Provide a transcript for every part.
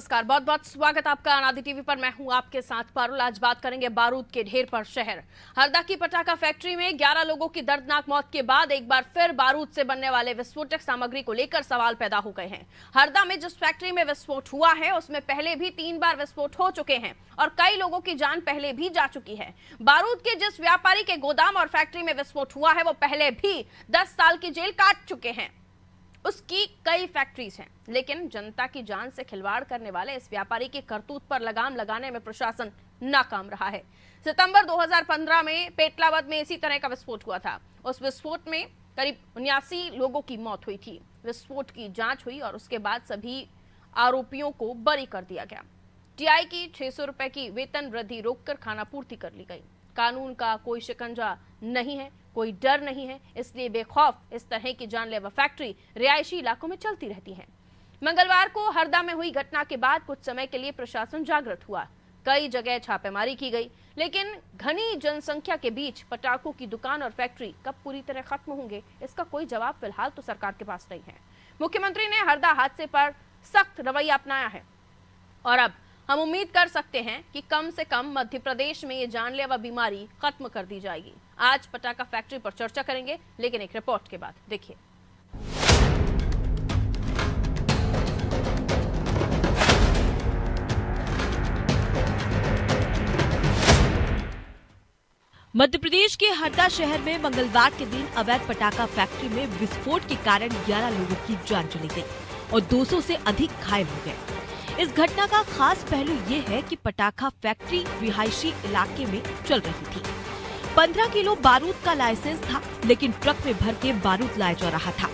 नमस्कार, बहुत बहुत स्वागत आपका अनादि टीवी पर। मैं हूं आपके साथ पारुल। आज बात करेंगे बारूद के ढेर पर शहर हरदा की पटाखा फैक्ट्री में 11 लोगों की दर्दनाक मौत के बाद एक बार फिर बारूद से बनने वाले विस्फोटक सामग्री को लेकर सवाल पैदा हो गए हैं। हरदा में जिस फैक्ट्री में विस्फोट हुआ है उसमें पहले भी 3 बार विस्फोट हो चुके हैं और कई लोगों की जान पहले भी जा चुकी है। बारूद के जिस व्यापारी के गोदाम और फैक्ट्री में विस्फोट हुआ है वो पहले भी 10 साल की जेल काट चुके हैं। उसकी कई फैक्ट्रीज हैं, लेकिन जनता की जान से खिलवाड़ करने वाले इस व्यापारी की करतूत पर लगाम लगाने में प्रशासन नाकाम रहा है। सितंबर 2015 में पेटलावद में इसी तरह का विस्फोट हुआ था। उस विस्फोट में करीब 79 लोगों की मौत हुई थी। विस्फोट की जांच हुई और उसके बाद सभी आरोपियों को बरी कर दिया गया। टीआई की 600 रुपए की वेतन वृद्धि रोककर खानापूर्ति कर ली गई। कानून का कोई शिकंजा नहीं है, कोई डर नहीं है, इसलिए बेखौफ इस तरह की जानलेवा फैक्ट्री रिहायशी इलाकों में चलती रहती है। मंगलवार को हरदा में हुई घटना के बाद कुछ समय के लिए प्रशासन जागृत हुआ। कई जगह छापेमारी की गई, लेकिन घनी जनसंख्या के बीच पटाखों की दुकान और फैक्ट्री कब पूरी तरह खत्म होंगे, इसका कोई जवाब फिलहाल तो सरकार के पास नहीं है। मुख्यमंत्री ने हरदा हादसे पर सख्त रवैया अपनाया है और अब हम उम्मीद कर सकते हैं कि कम से कम मध्य प्रदेश में ये जानलेवा बीमारी खत्म कर दी जाएगी। आज पटाखा फैक्ट्री पर चर्चा करेंगे, लेकिन एक रिपोर्ट के बाद। देखिए, मध्य प्रदेश के हरदा शहर में मंगलवार के दिन अवैध पटाखा फैक्ट्री में विस्फोट के कारण 11 लोगों की जान चली गई और 200 से अधिक घायल हो गए। इस घटना का खास पहलू ये है कि पटाखा फैक्ट्री रिहायशी इलाके में चल रही थी। 15 किलो बारूद का लाइसेंस था, लेकिन ट्रक में भर के बारूद लाया जा रहा था।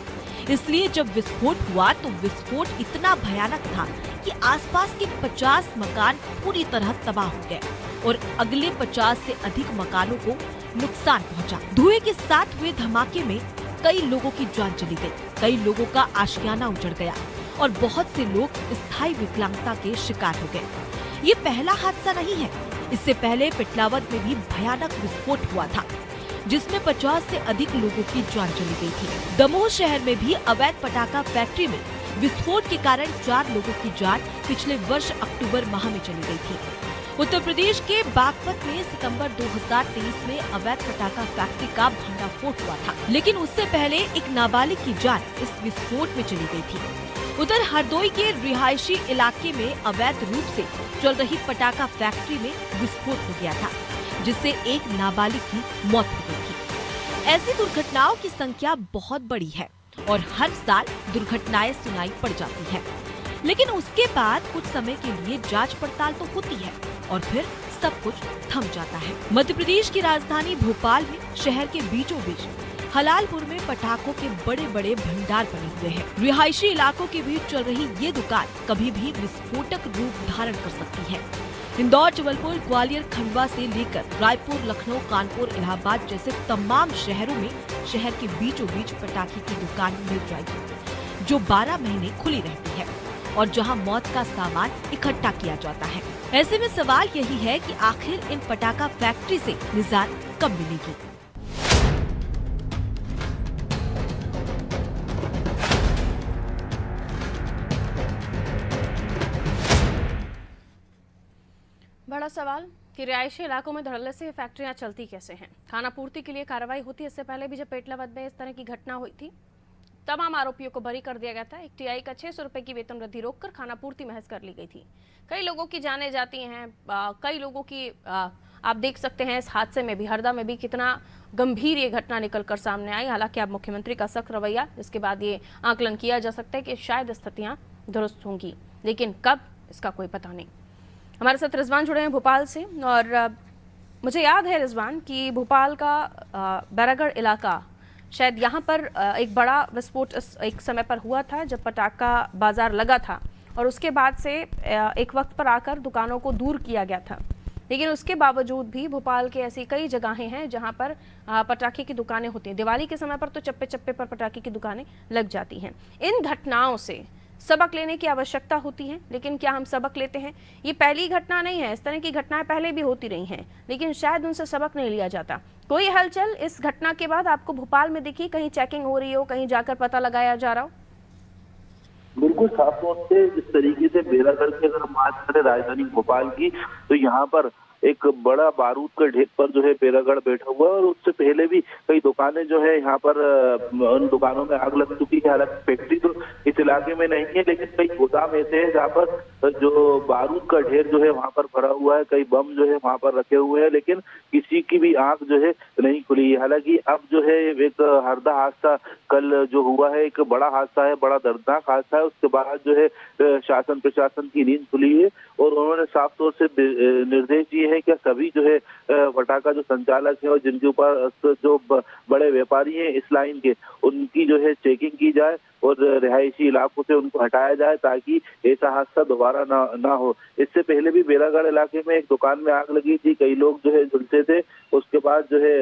इसलिए जब विस्फोट हुआ तो विस्फोट इतना भयानक था कि आसपास के 50 मकान पूरी तरह तबाह हो गए और अगले 50 से अधिक मकानों को नुकसान पहुंचा। धुएं के साथ हुए धमाके में कई लोगों की जान चली गई, कई लोगों का आशियाना उजड़ गया और बहुत से लोग स्थायी विकलांगता के शिकार हो गए। ये पहला हादसा नहीं है। इससे पहले पेटलावद में भी भयानक विस्फोट हुआ था, जिसमें 50 से अधिक लोगों की जान चली गई थी। दमोह शहर में भी अवैध पटाखा फैक्ट्री में विस्फोट के कारण 4 लोगों की जान पिछले वर्ष अक्टूबर माह में चली गई थी। उत्तर प्रदेश के बागपत में सितंबर 2023 में अवैध पटाखा फैक्ट्री का भंडाफोड़ हुआ था, लेकिन उससे पहले एक नाबालिग की जान इस विस्फोट में चली गई थी। उधर हरदोई के रिहायशी इलाके में अवैध रूप से चल रही पटाखा फैक्ट्री में विस्फोट हो गया था, जिससे एक नाबालिग की मौत हो गई थी। ऐसी दुर्घटनाओं की संख्या बहुत बड़ी है और हर साल दुर्घटनाएं सुनाई पड़ जाती है, लेकिन उसके बाद कुछ समय के लिए जांच पड़ताल तो होती है और फिर सब कुछ थम जाता है। मध्य प्रदेश की राजधानी भोपाल में शहर के बीचों बीच हलालपुर में पटाखों के बड़े बड़े भंडार बने हुए हैं। रिहायशी इलाकों के बीच चल रही ये दुकान कभी भी विस्फोटक रूप धारण कर सकती है। इंदौर, जबलपुर, ग्वालियर, खंडवा से लेकर रायपुर, लखनऊ, कानपुर, इलाहाबाद जैसे तमाम शहरों में शहर के बीचों बीच पटाखे की दुकान मिल जाएगी, जो 12 महीने खुली रहती है और जहां मौत का सामान इकट्ठा किया जाता है। ऐसे में सवाल यही है कि आखिर इन पटाखा फैक्ट्री से निजात कब मिलेगी। बड़ा सवाल कि रिहायशी इलाकों में धड़ल्ले से फैक्ट्रियां चलती कैसे हैं। खाना पूर्ति के लिए कार्रवाई होती है। इससे पहले भी जब पेटलावद में इस तरह की घटना हुई थी, तमाम आरोपियों को बरी कर दिया गया था। एक टीआई का 600 रुपए की वेतन वृद्धि रोककर खानापूर्ति महज कर ली गई थी। कई लोगों की जानें जाती हैं, कई लोगों की आप देख सकते हैं इस हादसे में भी, हरदा में भी कितना गंभीर ये घटना निकल कर सामने आई। हालांकि अब मुख्यमंत्री का सख्त रवैया, इसके बाद ये आकलन किया जा सकता है कि शायद स्थितियां दुरुस्त होंगी, लेकिन कब, इसका कोई पता नहीं। हमारे साथ रिजवान जुड़े हैं भोपाल से, और मुझे याद है रिजवान कि भोपाल का बैरागढ़ इलाका, शायद यहाँ पर एक बड़ा विस्फोट एक समय पर हुआ था जब पटाखा बाजार लगा था और उसके बाद से एक वक्त पर आकर दुकानों को दूर किया गया था। लेकिन उसके बावजूद भी भोपाल के ऐसी कई जगहें हैं जहाँ पर पटाखे की दुकानें होती हैं। दिवाली के समय पर तो चप्पे चप्पे पर पटाखे की दुकानें लग जाती हैं। इन घटनाओं से सबक लेने की आवश्यकता होती है, लेकिन क्या हम सबक लेते हैं? ये पहली घटना नहीं है, इस तरह की घटनाएं पहले भी होती रही हैं, लेकिन शायद उनसे सबक नहीं लिया जाता। कोई हलचल इस घटना के बाद आपको भोपाल में दिखी? कहीं चेकिंग हो रही हो, कहीं जाकर पता लगाया जा रहा हो? बिल्कुल साफ तौर से इस तरीके से बेरागढ़ की अगर हम बात करें राजधानी भोपाल की, तो यहाँ पर एक बड़ा बारूद का ढेर पर जो है बेरागढ़ बैठा हुआ है। और उससे पहले भी कई दुकानें जो है यहाँ पर उन दुकानों में आग लग चुकी है। हालांकि फैक्ट्री तो इस इलाके में नहीं है, लेकिन कई गोदाम ऐसे हैं जहाँ पर जो बारूद का ढेर जो है वहाँ पर भरा हुआ है, कई बम जो है वहाँ पर रखे हुए हैं, लेकिन किसी की भी आंख जो है नहीं खुली है। हालांकि अब जो है एक हरदा हादसा कल जो हुआ है, एक बड़ा हादसा है, बड़ा दर्दनाक हादसा है। उसके बाद जो है शासन प्रशासन की नींद खुली है और उन्होंने साफ तौर से निर्देश दिए है कि सभी जो है पटाखा जो संचालक है और जिनके ऊपर जो बड़े व्यापारी हैं इस लाइन के, उनकी जो है चेकिंग की जाए और रिहायशी इलाकों से उनको हटाया जाए ताकि ऐसा हादसा दोबारा ना हो। इससे पहले भी बेरागढ़ इलाके में एक दुकान में आग लगी थी, कई लोग जो है झुलसे थे। उसके बाद जो है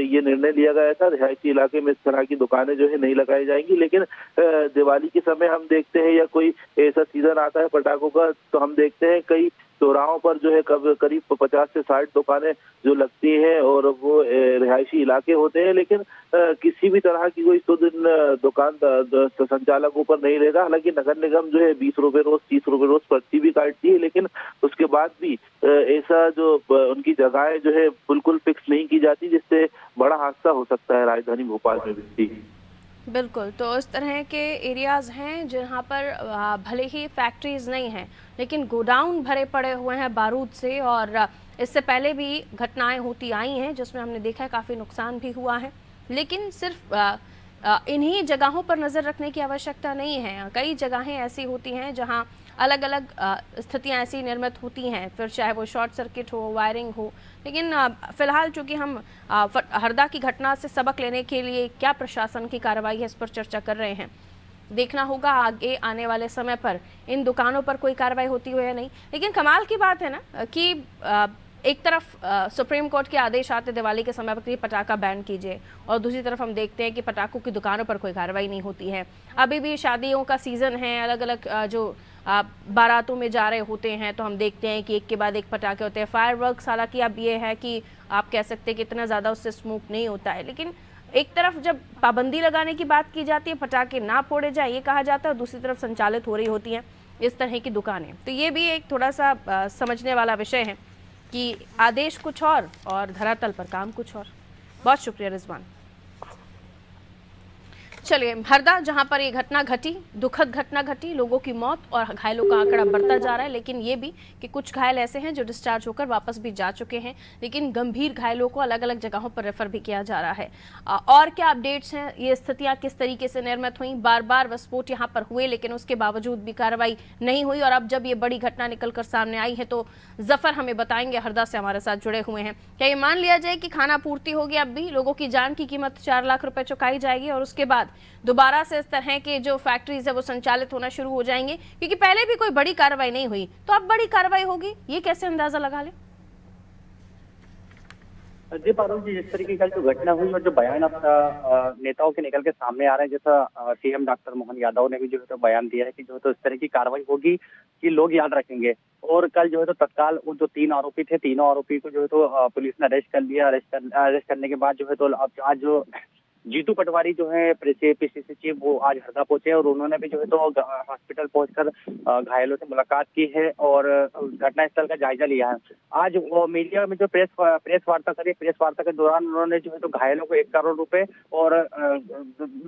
ये निर्णय लिया गया था रिहायशी इलाके में इस तरह की दुकानें जो है नहीं लगाई जाएंगी। लेकिन दिवाली के समय हम देखते हैं या कोई ऐसा सीजन आता है पटाखों का, तो हम देखते हैं कई चौराहों पर जो है करीब 50 से 60 दुकानें जो लगती हैं और वो रिहायशी इलाके होते हैं, लेकिन किसी भी तरह की कोई शुद्ध दुकान संचालकों पर नहीं रहेगा। हालांकि नगर निगम जो है 20 रुपए रोज 30 रुपए रोज पर्ची भी काटती है, लेकिन उसके बाद भी ऐसा जो उनकी जगहें जो है बिल्कुल फिक्स नहीं की जाती, जिससे बड़ा हादसा हो सकता है राजधानी भोपाल में भी। बिल्कुल, तो इस तरह के एरियाज़ हैं जहाँ पर भले ही फैक्ट्रीज़ नहीं हैं, लेकिन गोडाउन भरे पड़े हुए हैं बारूद से। और इससे पहले भी घटनाएं होती आई हैं जिसमें हमने देखा है काफ़ी नुकसान भी हुआ है। लेकिन सिर्फ इन्हीं जगहों पर नज़र रखने की आवश्यकता नहीं है। कई जगहें ऐसी होती हैं जहाँ अलग अलग स्थितियाँ ऐसी निर्मित होती हैं, फिर चाहे वो शॉर्ट सर्किट हो, वायरिंग हो। लेकिन फिलहाल चूँकि हम हरदा की घटना से सबक लेने के लिए क्या प्रशासन की कार्रवाई है इस पर चर्चा कर रहे हैं। देखना होगा आगे आने वाले समय पर इन दुकानों पर कोई कार्रवाई होती हो या नहीं। लेकिन कमाल की बात है ना कि एक तरफ सुप्रीम कोर्ट के आदेश आते दिवाली के समय पर पटाखा बैन कीजिए, और दूसरी तरफ हम देखते हैं कि पटाखों की दुकानों पर कोई कार्रवाई नहीं होती है। अभी भी शादियों का सीज़न है, अलग अलग जो बारातों में जा रहे होते हैं तो हम देखते हैं कि एक के बाद एक पटाखे होते हैं। फायरवर्क्स हालांकि अब ये है कि आप कह सकते हैं कि इतना ज़्यादा उससे स्मोक नहीं होता है, लेकिन एक तरफ जब पाबंदी लगाने की बात की जाती है, पटाखे ना फोड़े जाए ये कहा जाता है, और दूसरी तरफ संचालित हो रही होती हैं इस तरह की दुकानें। तो ये भी एक थोड़ा सा समझने वाला विषय है कि आदेश कुछ और धरातल पर काम कुछ और। बहुत शुक्रिया रिजवान। चलिए, हरदा जहां पर ये घटना घटी, दुखद घटना घटी, लोगों की मौत और घायलों का आंकड़ा बढ़ता जा रहा है। लेकिन ये भी कि कुछ घायल ऐसे हैं जो डिस्चार्ज होकर वापस भी जा चुके हैं, लेकिन गंभीर घायलों को अलग अलग जगहों पर रेफर भी किया जा रहा है। और क्या अपडेट्स हैं, ये स्थितियां किस तरीके से निर्मित हुई, बार बार विस्फोट यहाँ पर हुए लेकिन उसके बावजूद भी कार्रवाई नहीं हुई, और अब जब ये बड़ी घटना निकल कर सामने आई है तो जफर हमें बताएंगे, हरदा से हमारे साथ जुड़े हुए हैं। क्या ये मान लिया जाए कि खाना पूर्ति होगी, अब भी लोगों की जान की कीमत 4 लाख रुपए चुकाई जाएगी और उसके बाद दोबारा से इस तरह के जो फैक्ट्रीज है वो संचालित होना शुरू हो जाएंगे? क्योंकि पहले भी कोई बड़ी कार्रवाई नहीं हुई, तो अब बड़ी कार्रवाई होगी, ये कैसे अंदाजा लगा ले? जी पारुल जी, जिस तरीके की जो घटना हुई और जो बयान अब नेताओं के निकल के सामने आ रहे हैं, जैसा सीएम डॉक्टर मोहन यादव ने भी जो है तो बयान दिया है कि जो है तो इस तरह की कार्रवाई होगी कि लोग याद रखेंगे। और कल जो है तो तत्काल वो जो 3 आरोपी थे, तीनों आरोपी को जो है तो पुलिस ने अरेस्ट कर लिया। अरेस्ट करने के बाद जो है तो अब आज जो जीतू पटवारी जो है पीसीसी चीफ, वो आज हरदा पहुंचे और उन्होंने भी जो है तो हॉस्पिटल पहुंचकर घायलों से मुलाकात की है और घटनास्थल का जायजा लिया है। आज वो मीडिया में जो प्रेस वार्ता करी, प्रेस वार्ता के दौरान उन्होंने जो है तो घायलों को 1 करोड़ रुपए और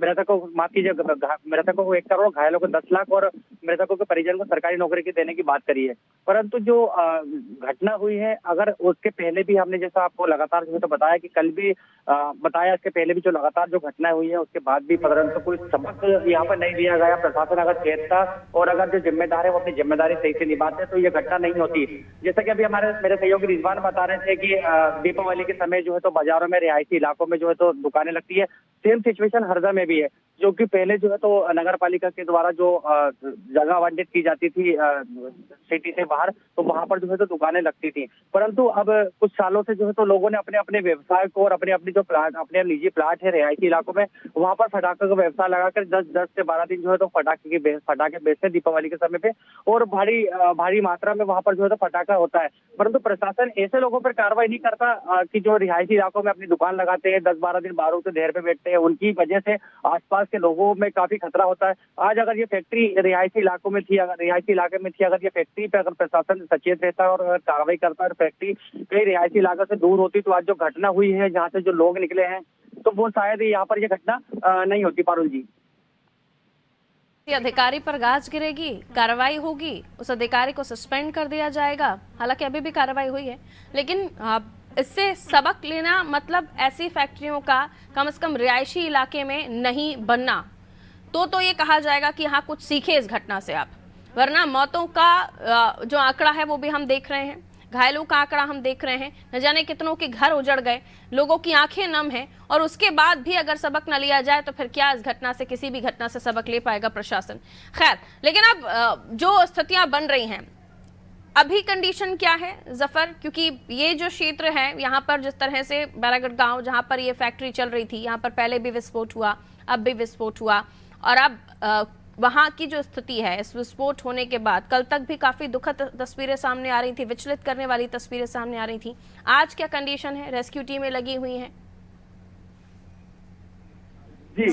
मृतकों को, माफ कीजिए, मृतकों को 1 करोड़, घायलों को 10 लाख और मृतकों के परिजन को सरकारी नौकरी की देने की बात करी है। परंतु जो घटना हुई है, अगर उसके पहले भी हमने जैसा आपको लगातार जो है तो बताया कि कल भी बताया, इसके पहले भी जो लगातार जो घटनाएं हुई है उसके बाद भी परंतु कोई सबक यहाँ पर नहीं लिया गया। प्रशासन अगर चेतता और अगर जो जिम्मेदार है वो अपनी जिम्मेदारी सही से निभाते तो ये घटना नहीं होती। जैसा कि अभी मेरे सहयोगी रिजवान बता रहे थे कि दीपावली के समय जो है तो बाजारों में, रिहायशी इलाकों में जो है तो दुकानें लगती है। सेम सिचुएशन हरदा में भी है, जो कि पहले जो है तो नगर पालिका के द्वारा जो जगह आवंटित की जाती थी सिटी से बाहर, तो वहां पर जो है तो दुकानें लगती थी। परंतु अब कुछ सालों से जो है तो लोगों ने अपने अपने व्यवसाय को और अपने जो प्लाट, अपने निजी प्लाट है रिहायशी इलाकों में, वहां पर पटाखे का व्यवसाय लगाकर 10 से 12 दिन जो है तो पटाखे बेचते दीपावली के समय पे, और भारी मात्रा में वहां पर जो है तो पटाखा होता है। परंतु प्रशासन ऐसे लोगों पर कार्रवाई नहीं करता कि जो रिहायशी इलाकों में अपनी दुकान लगाते हैं, 10-12 दिन बारूद के ढेर पे बैठते हैं। उनकी वजह से आसपास के लोगों में काफी खतरा होता है। आज अगर ये फैक्ट्री रिहायशी इलाकों में थी, अगर रिहायशी इलाके में थी, अगर ये फैक्ट्री पे अगर प्रशासन सचेत रहता है और अगर कार्रवाई करता है और फैक्ट्री कई रिहायशी इलाकों से दूर होती, तो आज जो घटना हुई है, जहाँ से जो लोग निकले हैं, तो वो शायद यहाँ पर ये घटना नहीं होती। पारुल जी, अधिकारी पर गाज गिरेगी, कार्रवाई होगी, उस अधिकारी को सस्पेंड कर दिया जाएगा। हालांकि अभी भी कार्रवाई हुई है, लेकिन इससे सबक लेना मतलब ऐसी फैक्ट्रियों का कम से कम रिहायशी इलाके में नहीं बनना, तो ये कहा जाएगा कि हाँ कुछ सीखे इस घटना से आप, वरना मौतों का जो आंकड़ा है वो भी हम देख रहे हैं, घायलों का आंकड़ा हम देख रहे हैं, न जाने कितनों के घर उजड़ गए, लोगों की आंखें नम हैं, और उसके बाद भी अगर सबक न लिया जाए तो फिर क्या इस घटना से, किसी भी घटना से सबक ले पाएगा प्रशासन। खैर, लेकिन अब जो स्थितियां बन रही हैं, अभी कंडीशन क्या है जफर, क्योंकि ये जो क्षेत्र है यहाँ पर जिस तरह से बैरागढ़ गांव जहाँ पर ये फैक्ट्री चल रही थी, यहाँ पर पहले भी विस्फोट हुआ, अब भी विस्फोट हुआ, और अब वहां की जो स्थिति है इस विस्फोट होने के बाद, कल तक भी काफी दुखद तस्वीरें सामने आ रही थी, विचलित करने वाली तस्वीरें सामने आ रही थी। आज क्या कंडीशन है? रेस्क्यू टीमें लगी हुई हैं जी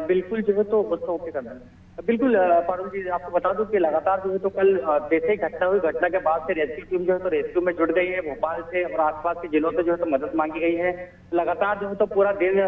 बिल्कुल जो है तो ओके करना है। बिल्कुल पारुल जी, आपको बता दूं कि लगातार जो है तो कल जैसे ही घटना हुई, घटना के बाद से रेस्क्यू टीम जो है तो रेस्क्यू में जुट गई है। भोपाल से और आसपास के जिलों से जो है तो मदद मांगी गई है। लगातार जो है तो पूरा दिन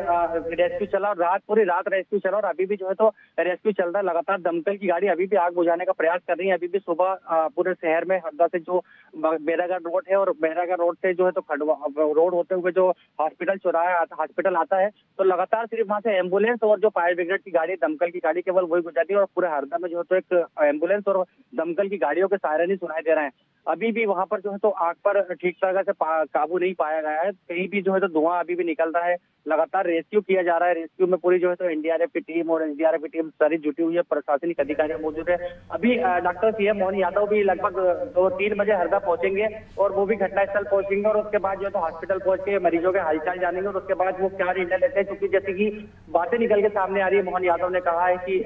रेस्क्यू चला और पूरी रात रेस्क्यू चला, और अभी भी जो है तो रेस्क्यू चल रहा है। लगातार दमकल की गाड़ी अभी भी आग बुझाने का प्रयास कर रही है। अभी भी सुबह पूरे शहर में हरदा से जो बैरागढ़ रोड है और बैरागढ़ रोड से जो है तो खड़वा रोड होते हुए जो हॉस्पिटल चौराहा हॉस्पिटल आता है, तो लगातार सिर्फ वहाँ से एम्बुलेंस और जो फायर ब्रिगेड की गाड़ी, दमकल की गाड़ी केवल वही गुजरती है, और पूरे हरदा में जो है तो एक एम्बुलेंस और दमकल की गाड़ियों के सायरन ही सुनाई दे रहे हैं। अभी भी वहां पर जो है तो आग पर ठीक तरह से काबू नहीं पाया गया है। कहीं भी जो है तो धुआं अभी भी निकल रहा है। लगातार रेस्क्यू किया जा रहा है। रेस्क्यू में पूरी जो है तो एनडीआरएफ की टीम और एसडीआरएफ की टीम सारी जुटी हुई है, प्रशासनिक अधिकारी मौजूद है। अभी डॉक्टर सीएम मोहन यादव भी लगभग 2-3 बजे हरदा पहुंचेंगे और वो भी घटनास्थल पहुंचेंगे, और उसके बाद जो है तो हॉस्पिटल पहुंच के मरीजों के हालचाल जानेंगे, और उसके बाद वो क्या निर्णय लेते हैं। क्योंकि जैसे कि बातें निकल के सामने आ रही है, मोहन यादव ने कहा है कि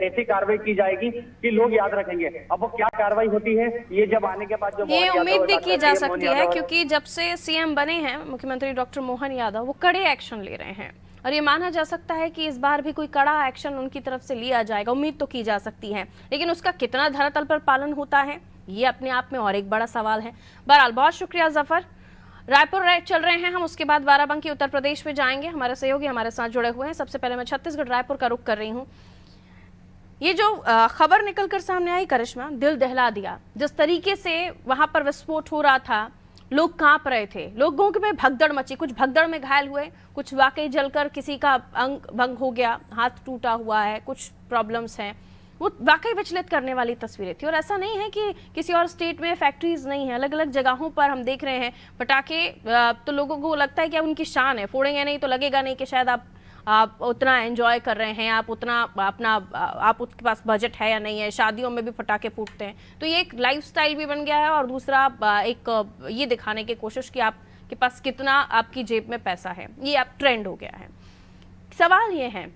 ऐसी कार्रवाई की जाएगी कि लोग याद रखेंगे। अब वो क्या कार्रवाई होती है, ये जब आने के बाद जो ये उम्मीद भी की जा सकती है, क्योंकि जब से सीएम बने हैं मुख्यमंत्री डॉक्टर मोहन यादव, वो कड़े एक्शन ले रहे हैं, और ये माना जा सकता है कि इस बार भी कोई कड़ा एक्शन उनकी तरफ से लिया जाएगा। उम्मीद तो की जा सकती है, लेकिन उसका कितना धरातल पर पालन होता है, ये अपने आप में और एक बड़ा सवाल है। बहरहाल बहुत शुक्रिया जफर। रायपुर चल रहे हैं हम, उसके बाद बाराबंकी उत्तर प्रदेश में जाएंगे। हमारे सहयोगी हमारे साथ जुड़े हुए हैं। सबसे पहले मैं छत्तीसगढ़ रायपुर का रुख कर रही हूँ। ये जो खबर निकलकर सामने आई करिश्मा, दिल दहला दिया। जिस तरीके से वहां पर विस्फोट हो रहा था, लोग कांप रहे थे, लोगों में भगदड़ मची, कुछ भगदड़ में घायल हुए, कुछ वाकई जलकर किसी का अंग भंग हो गया, हाथ टूटा हुआ है, कुछ प्रॉब्लम्स हैं। वो वाकई विचलित करने वाली तस्वीरें थी। और ऐसा नहीं है कि किसी और स्टेट में फैक्ट्रीज नहीं है, अलग अलग जगहों पर हम देख रहे हैं पटाखे। तो लोगों को लगता है कि अब उनकी शान है, फोड़ेंगे नहीं तो लगेगा नहीं कि शायद आप उतना एंजॉय कर रहे हैं, आप उतना आप उसके पास बजट है या नहीं है। शादियों में भी पटाखे फूटते हैं, तो ये एक लाइफस्टाइल भी बन गया है, और दूसरा एक ये दिखाने की कोशिश कि आपके पास कितना आपकी जेब में पैसा है, ये अब ट्रेंड हो गया है। सवाल ये है,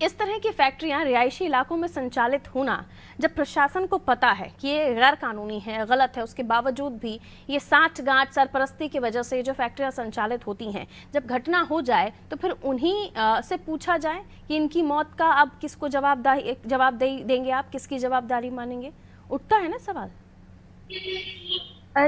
इस तरह की फैक्ट्रियां रिहायशी इलाकों में संचालित होना, जब प्रशासन को पता है कि ये गैर कानूनी है, गलत है, उसके बावजूद भी ये साठ-गांठ सरपरस्ती की वजह से ये जो फैक्ट्रियां संचालित होती हैं, जब घटना हो जाए तो फिर उन्हीं से पूछा जाए कि इनकी मौत का अब किसको जवाब देंगे आप, किसकी जवाबदारी मानेंगे? उठता है ना सवाल।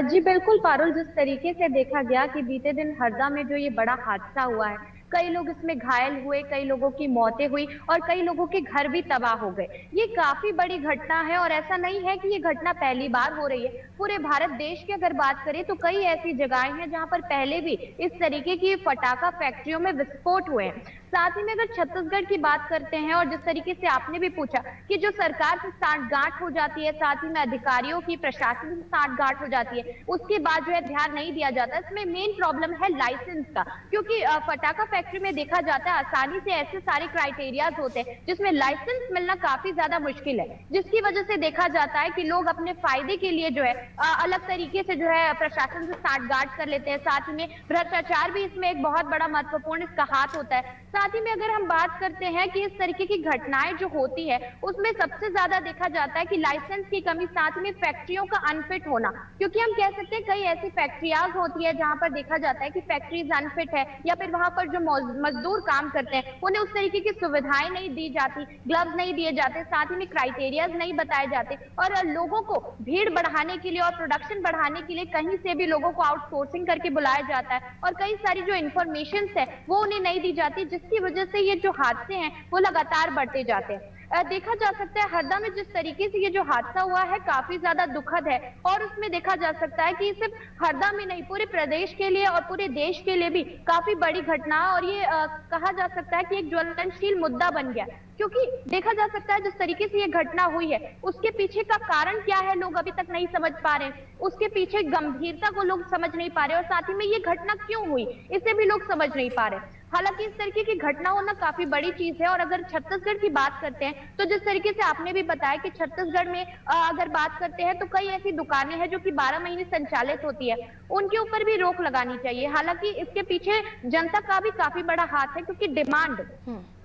जी बिल्कुल पारुल, जिस तरीके से देखा गया कि बीते दिन हरदा में जो ये बड़ा हादसा हुआ है, कई लोग इसमें घायल हुए, कई लोगों की मौतें हुई और कई लोगों के घर भी तबाह हो गए। ये काफी बड़ी घटना है, और ऐसा नहीं है कि ये घटना पहली बार हो रही है। पूरे भारत देश की अगर बात करें तो कई ऐसी जगहें हैं जहां पर पहले भी इस तरीके की पटाखा फैक्ट्रियों में विस्फोट हुए हैं। साथ ही में अगर छत्तीसगढ़ की बात करते हैं, और जिस तरीके से आपने भी पूछा कि जो सरकार से साठगांठ हो जाती है, साथ ही में अधिकारियों की, प्रशासन से साठगांठ हो जाती है, उसके बाद जो है ध्यान नहीं दिया जाता। इसमें मेन प्रॉब्लम है लाइसेंस का, क्योंकि पटाखा फैक्ट्री में देखा जाता है आसानी से ऐसे सारे क्राइटेरियाज होते हैं जिसमें लाइसेंस मिलना काफी ज्यादा मुश्किल है, जिसकी वजह से देखा जाता है कि लोग अपने फायदे के लिए जो है अलग तरीके से जो है प्रशासन से साठगांठ कर लेते हैं। साथ ही में भ्रष्टाचार भी इसमें एक बहुत बड़ा महत्वपूर्ण इसका हाथ होता है। साथ ही में अगर हम बात करते हैं कि इस तरीके की घटनाएं जो होती है उसमें सबसे ज्यादा देखा जाता है कि लाइसेंस की कमी, साथ में फैक्ट्रियों का अनफिट होना, क्योंकि हम कह सकते हैं कई ऐसी फैक्ट्रियाज होती है जहां पर देखा जाता है कि फैक्ट्रीज अनफिट है या फिर वहां पर जो मजदूर काम करते हैं उन्हें उस तरीके की सुविधाएं नहीं दी जाती, ग्लव्स नहीं दिए जाते, साथ ही में क्राइटेरियाज नहीं बताए जाते और लोगों को भीड़ बढ़ाने के लिए और प्रोडक्शन बढ़ाने के लिए कहीं से भी लोगों को आउटसोर्सिंग करके बुलाया जाता है और कई सारी जो इन्फॉर्मेशन है वो उन्हें नहीं दी जाती, जिसकी वजह से ये जो हादसे हैं वो लगातार बढ़ते जाते हैं। देखा जा सकता है हरदा में जिस तरीके से ये जो हादसा हुआ है काफी ज्यादा दुखद है और उसमें देखा जा सकता है कि सिर्फ हरदा में नहीं पूरे प्रदेश के लिए और पूरे देश के लिए भी काफी बड़ी घटना और ये कहा जा सकता है कि एक ज्वलनशील मुद्दा बन गया, क्योंकि देखा जा सकता है जिस तरीके से ये घटना हुई है उसके पीछे का कारण क्या है लोग अभी तक नहीं समझ पा रहे, उसके पीछे गंभीरता को लोग समझ नहीं पा रहे और साथ ही में ये घटना क्यों हुई इसे भी लोग समझ नहीं पा रहे। हालांकि इस तरीके की घटना होना काफी बड़ी चीज है और अगर छत्तीसगढ़ की बात करते हैं तो जिस तरीके से आपने भी बताया कि छत्तीसगढ़ में अगर बात करते हैं तो कई ऐसी दुकानें हैं जो कि 12 महीने संचालित होती है, उनके ऊपर भी रोक लगानी चाहिए। हालांकि इसके पीछे जनता का भी काफी बड़ा हाथ है, क्योंकि डिमांड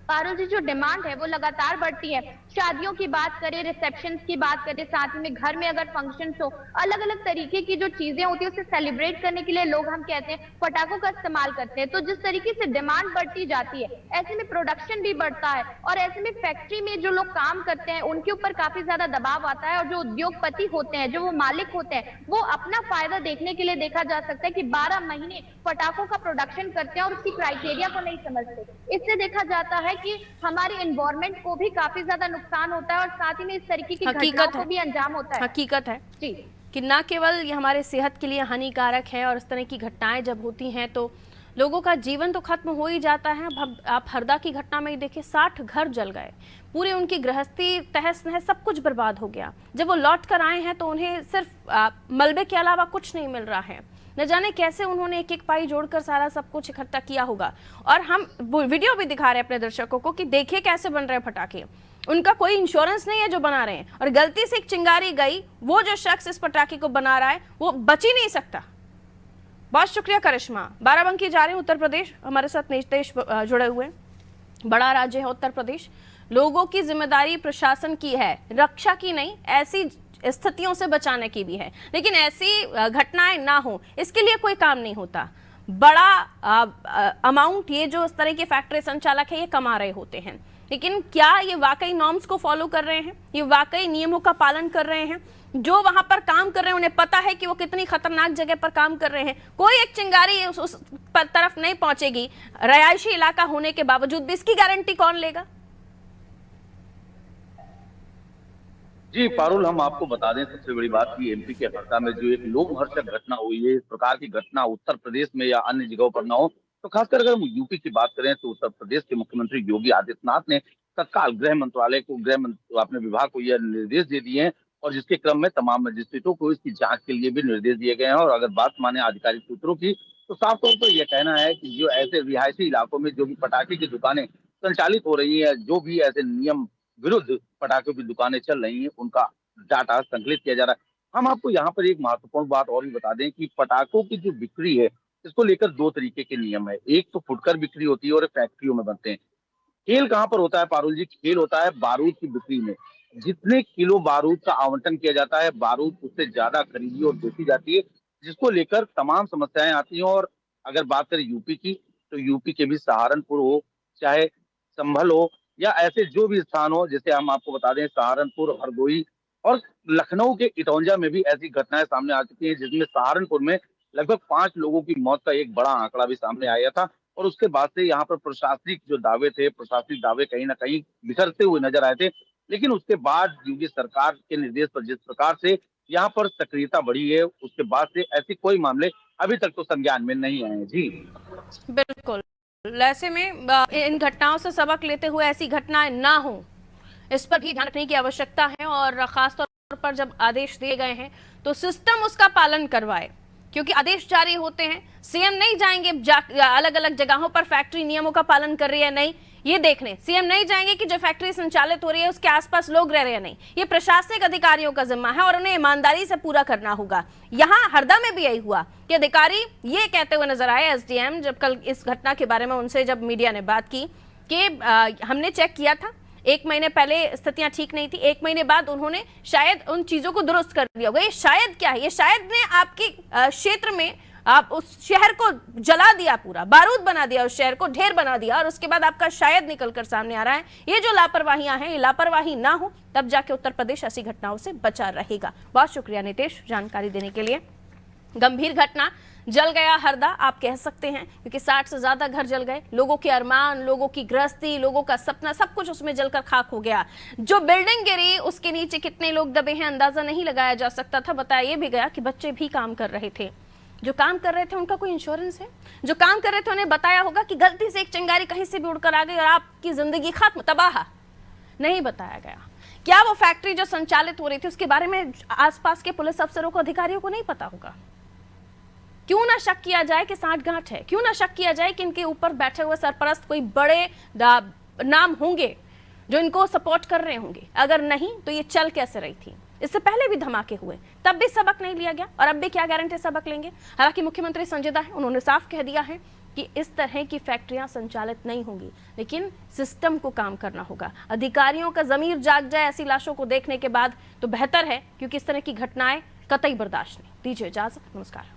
पारुल जी जो डिमांड है वो लगातार बढ़ती है। शादियों की बात करें, रिसेप्शन की बात करें, साथ ही में घर में अगर फंक्शन हो, अलग अलग तरीके की जो चीजें होती है उसे सेलिब्रेट करने के लिए लोग हम कहते हैं पटाखों का इस्तेमाल करते हैं। तो जिस तरीके से डिमांड बढ़ती जाती है ऐसे में प्रोडक्शन भी बढ़ता है और ऐसे में फैक्ट्री में जो लोग काम करते हैं उनके ऊपर काफी ज्यादा दबाव आता है और जो उद्योगपति होते हैं, जो वो मालिक होते हैं, वो अपना फायदा देखने के लिए देखा जा सकता है कि 12 महीने पटाखों का प्रोडक्शन करते हैं और उसकी क्राइटेरिया को नहीं समझते। इससे देखा जाता है कि हमारे एनवायरनमेंट को भी काफी ज्यादा नुकसान होता है और साथ ही में इस तरीके की घटनाओं को भी अंजाम होता है। हकीकत है जी कि न केवल ये हमारे सेहत के लिए हानिकारक है और इस तरह की घटनाएं जब होती हैं तो लोगों का जीवन तो खत्म हो ही जाता है। अब आप हरदा की घटना में ही देखिए, 60 घर जल गए, पूरे उनकी गृहस्थी तहस नहस, सब कुछ बर्बाद हो गया। जब वो लौट कर आए हैं तो उन्हें सिर्फ मलबे के अलावा कुछ नहीं मिल रहा है। न जाने कैसे उन्होंने एक एक पाई जोड़कर सारा सब कुछ इकट्ठा किया होगा। और हम वो वीडियो भी दिखा रहे हैं अपने दर्शकों को कि देखिए कैसे बन रहे हैं पटाखे। उनका कोई इंश्योरेंस नहीं है जो बना रहे हैं और गलती से एक चिंगारी गई, वो जो शख्स इस पटाखे को बना रहा है वो बच ही नहीं सकता। बहुत शुक्रिया करिश्मा। बाराबंकी जा रहे हैं उत्तर प्रदेश, हमारे साथ नितेश जुड़े हुए हैं। बड़ा राज्य है उत्तर प्रदेश, लोगों की जिम्मेदारी प्रशासन की है, रक्षा की नहीं, ऐसी स्थितियों से बचाने की भी है। लेकिन ऐसी घटनाएं ना हो इसके लिए कोई काम नहीं होता। बड़ा अमाउंट ये जो इस तरह के फैक्ट्री संचालक है ये कमा रहे होते हैं, लेकिन क्या ये वाकई नॉर्म्स को फॉलो कर रहे हैं, ये वाकई नियमों का पालन कर रहे हैं? जो वहां पर काम कर रहे हैं उन्हें पता है कि वो कितनी खतरनाक जगह पर काम कर रहे हैं। कोई एक चिंगारी उस तरफ नहीं पहुंचेगी, रिहायशी इलाका होने के बावजूद भी। इसकी गारंटी कौन लेगा? जी पारुल, हम आपको बता दें सबसे बड़ी बात की एमपी के हरदा में जो एक लोमहर्षक घटना हुई है, इस प्रकार की घटना उत्तर प्रदेश में या अन्य जगहों पर ना हो। तो खासकर अगर हम यूपी की बात करें तो उत्तर प्रदेश के मुख्यमंत्री योगी आदित्यनाथ ने तत्काल गृह मंत्रालय को, अपने विभाग को यह निर्देश दे दिए हैं और जिसके क्रम में तमाम मजिस्ट्रेटों को इसकी जांच के लिए भी निर्देश दिए गए हैं। और अगर बात माने आधिकारिक सूत्रों की तो साफ तौर पर यह कहना है कि जो ऐसे रिहायशी इलाकों में जो भी पटाखे की दुकानें संचालित हो रही है, जो भी ऐसे नियम विरुद्ध पटाखों की दुकानें चल रही हैं, उनका डाटा संकलित किया जा रहा है। हम आपको यहाँ पर एक महत्वपूर्ण बात और भी बता दें कि पटाखों की जो बिक्री है इसको लेकर दो तरीके के नियम है। एक तो फुटकर बिक्री होती है और फैक्ट्रियों में बनते हैं। खेल कहाँ पर होता है पारुल जी? खेल होता है बारूद की बिक्री में। जितने किलो बारूद का आवंटन किया जाता है, बारूद उससे ज्यादा खरीदी और बेची जाती है, जिसको लेकर तमाम समस्याएं आती हैं। और अगर बात करें यूपी की तो यूपी के भी सहारनपुर हो, चाहे संभल हो या ऐसे जो भी स्थान हो, जैसे हम आपको बता दें सहारनपुर, हरदोई और लखनऊ के इटौंजा में भी ऐसी घटनाएं सामने आ चुकी हैं, जिसमें सहारनपुर में लगभग 5 लोगों की मौत का एक बड़ा आंकड़ा भी सामने आया था। और उसके बाद से यहाँ पर प्रशासनिक जो दावे थे, प्रशासनिक दावे कहीं ना कहीं बिखरते हुए नजर आए थे। लेकिन उसके बाद योगी सरकार के निर्देश पर जिस प्रकार से यहाँ पर सक्रियता बढ़ी है, उसके बाद से ऐसे कोई मामले अभी तक तो संज्ञान में नहीं आए हैं। जी बिल्कुल, ऐसे में इन घटनाओं से सबक लेते हुए ऐसी घटनाएं ना हो, इस पर भी ध्यान रखने की आवश्यकता है। और खासतौर पर जब आदेश दिए गए हैं तो सिस्टम उसका पालन करवाए, क्योंकि आदेश जारी होते हैं, सीएम नहीं जाएंगे अलग अलग जगहों पर फैक्ट्री नियमों का पालन कर रही है नहीं ये देखने। सीएम नहीं जाएंगे कि जो फैक्ट्री संचालित हो रही है उसके आसपास लोग रह रहे हैं नहीं। ये प्रशासनिक अधिकारियों का जिम्मा है और उन्हें ईमानदारी से पूरा करना होगा। यहाँ हरदा में भी यही हुआ कि अधिकारी ये कहते हुए नजर आए, एसडीएम, जब कल इस घटना के बारे में उनसे जब मीडिया ने बात की कि हमने चेक किया था, 1 महीने पहले स्थितियां ठीक नहीं थी, 1 महीने बाद उन्होंने शायद उन चीजों को दुरुस्त कर दिया होगा। ये शायद क्या है? ये शायद ने आपके क्षेत्र में आप उस शहर को जला दिया, पूरा बारूद बना दिया, उस शहर को ढेर बना दिया, और उसके बाद आपका शायद निकलकर सामने आ रहा है। ये जो लापरवाहियां हैं, ये लापरवाही ना हो तब जाके उत्तर प्रदेश ऐसी घटनाओं से बचा रहेगा। बहुत शुक्रिया नितेश जानकारी देने के लिए। गंभीर घटना, जल गया हरदा आप कह सकते हैं, क्योंकि 60 से ज्यादा घर जल गए। लोगों के अरमान, लोगों की गृहस्थी, लोगों का सपना, सब कुछ उसमें जलकर खाक हो गया। जो बिल्डिंग गिरी उसके नीचे कितने लोग दबे हैं अंदाजा नहीं लगाया जा सकता था। बताया ये भी गया कि बच्चे भी काम कर रहे थे। जो काम कर रहे थे उनका कोई इंश्योरेंस है? जो काम कर रहे थे उन्हें बताया होगा कि गलती से एक चिंगारी कहीं से भी उड़कर आ गई और आपकी जिंदगी खत्म, तबाह? नहीं बताया गया। क्या वो फैक्ट्री जो संचालित हो रही थी उसके बारे में आसपास के पुलिस अफसरों को, अधिकारियों को नहीं पता होगा? क्यों ना शक किया जाए कि सांठगांठ है? क्यों ना शक किया जाए कि इनके ऊपर बैठे हुए सरपरस्त कोई बड़े नाम होंगे जो इनको सपोर्ट कर रहे होंगे? अगर नहीं तो ये चल कैसे रही थी? इससे पहले भी धमाके हुए, तब भी सबक नहीं लिया गया, और अब भी क्या गारंटी सबक लेंगे? हालांकि मुख्यमंत्री संजीदा है, उन्होंने साफ कह दिया है कि इस तरह की फैक्ट्रियां संचालित नहीं होंगी, लेकिन सिस्टम को काम करना होगा। अधिकारियों का ज़मीर जाग जाए ऐसी लाशों को देखने के बाद तो बेहतर है, क्योंकि इस तरह की घटनाएं कतई बर्दाश्त नहीं। दीजिए इजाजत, नमस्कार।